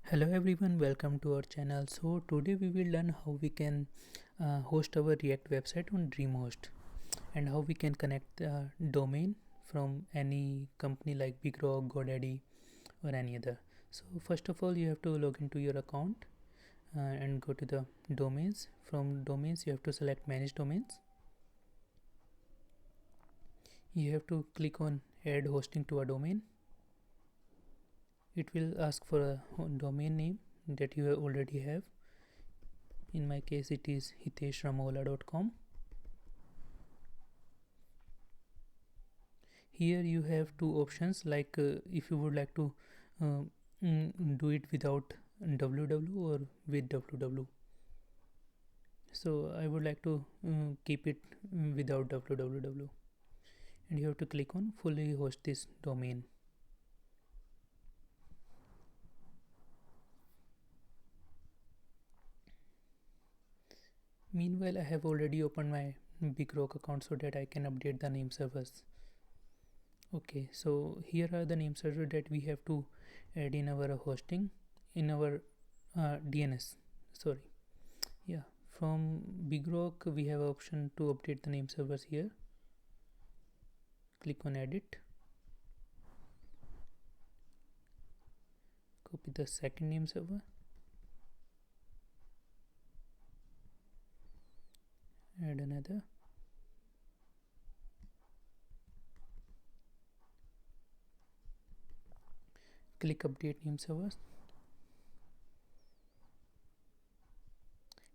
Hello everyone, welcome to our channel. So today we will learn how we can host our React website on DreamHost and how we can connect the domain from any company like BigRock, GoDaddy or any other. So first of all, you have to log into your account and go to the domains. From domains, you have to select manage domains. You have to click on add hosting to a domain. It will ask for a domain name that you already have. In my case, it is hiteshramola.com. Here you have two options, like if you would like to uh, do it without www or with www. So I would like to keep it without www, and you have to click on fully host this domain. Meanwhile, I have already opened my BigRock account so that I can update the name servers. Okay, so here are the name servers that we have to add in our hosting, in our DNS. Sorry, yeah. From BigRock, we have option to update the name servers here. Click on edit. Copy the second name server. Add another. Click update name servers.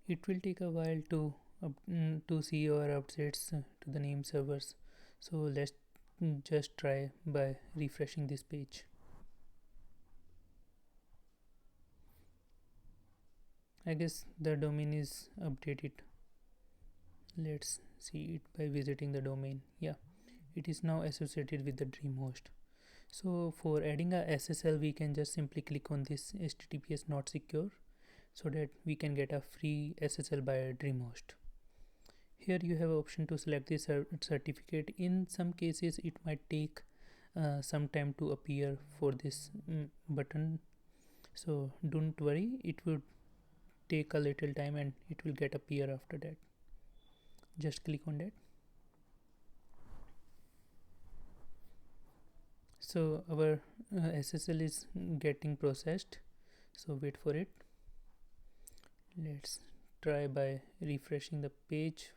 It will take a while to see your updates to the name servers. So let's just try by refreshing this page. I guess the domain is updated. Let's see it by visiting the domain. Yeah, it is now associated with the DreamHost. So for adding a SSL, we can just simply click on this HTTPS not secure so that we can get a free SSL by DreamHost. Here you have option to select the certificate. In some cases, it might take some time to appear for this button. So don't worry, it will take a little time and it will get appear after that. Just click on that. So our SSL is getting processed, so wait for it. Let's try by refreshing the page.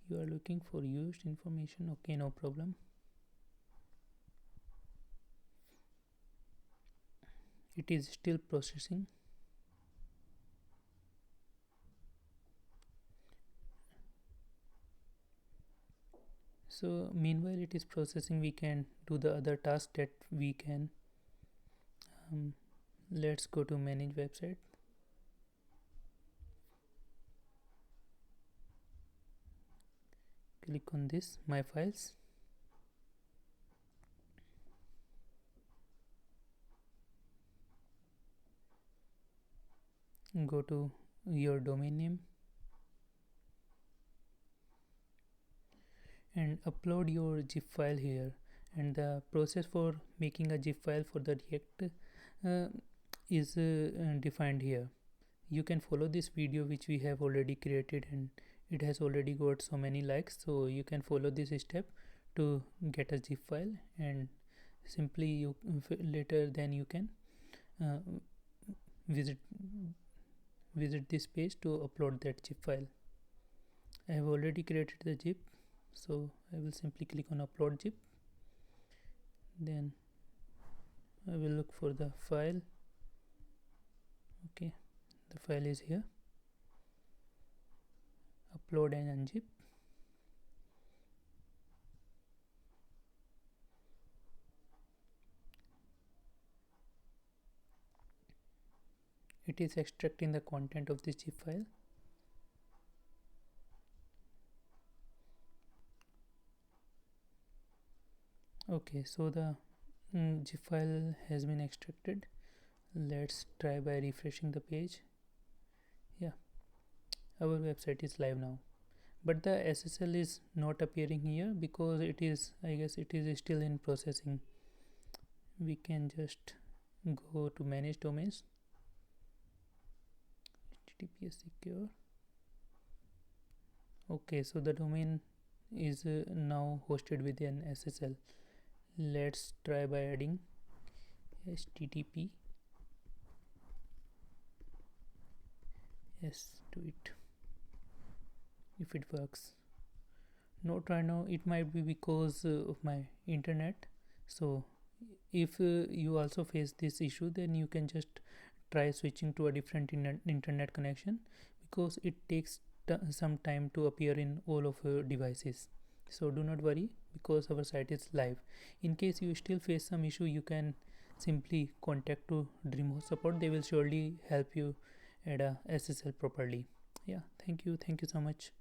You are looking for used information. Okay, no problem. It is still processing. So meanwhile it is processing, we can do the other task that we can. Let's go to manage website. Click on this my files. Go to your domain name and upload your zip file here. And the process for making a zip file for the React is defined here. You can follow this video which we have already created, and it has already got so many likes, so you can follow this step to get a zip file, and simply you later then you can uh, visit this page to upload that zip file. I have already created the zip, so I will simply click on upload zip. Then I will look for the file. Okay, the file is here. Upload and unzip. It is extracting the content of this zip file. Okay, so the zip file has been extracted. Let's try by refreshing the page. Yeah, our website is live now, but the SSL is not appearing here because it is, I guess it is still in processing. We can just go to manage domains, HTTPS secure. Okay, so the domain is now hosted with an SSL. Let's try by adding HTTP s to it, if it works. Not right now, it might be because of my internet. So if you also face this issue, then you can just try switching to a different internet connection, because it takes some time to appear in all of your devices. So do not worry, because our site is live. In case you still face some issue, you can simply contact to DreamHost support. They will surely help you add a SSL properly. Yeah, thank you so much.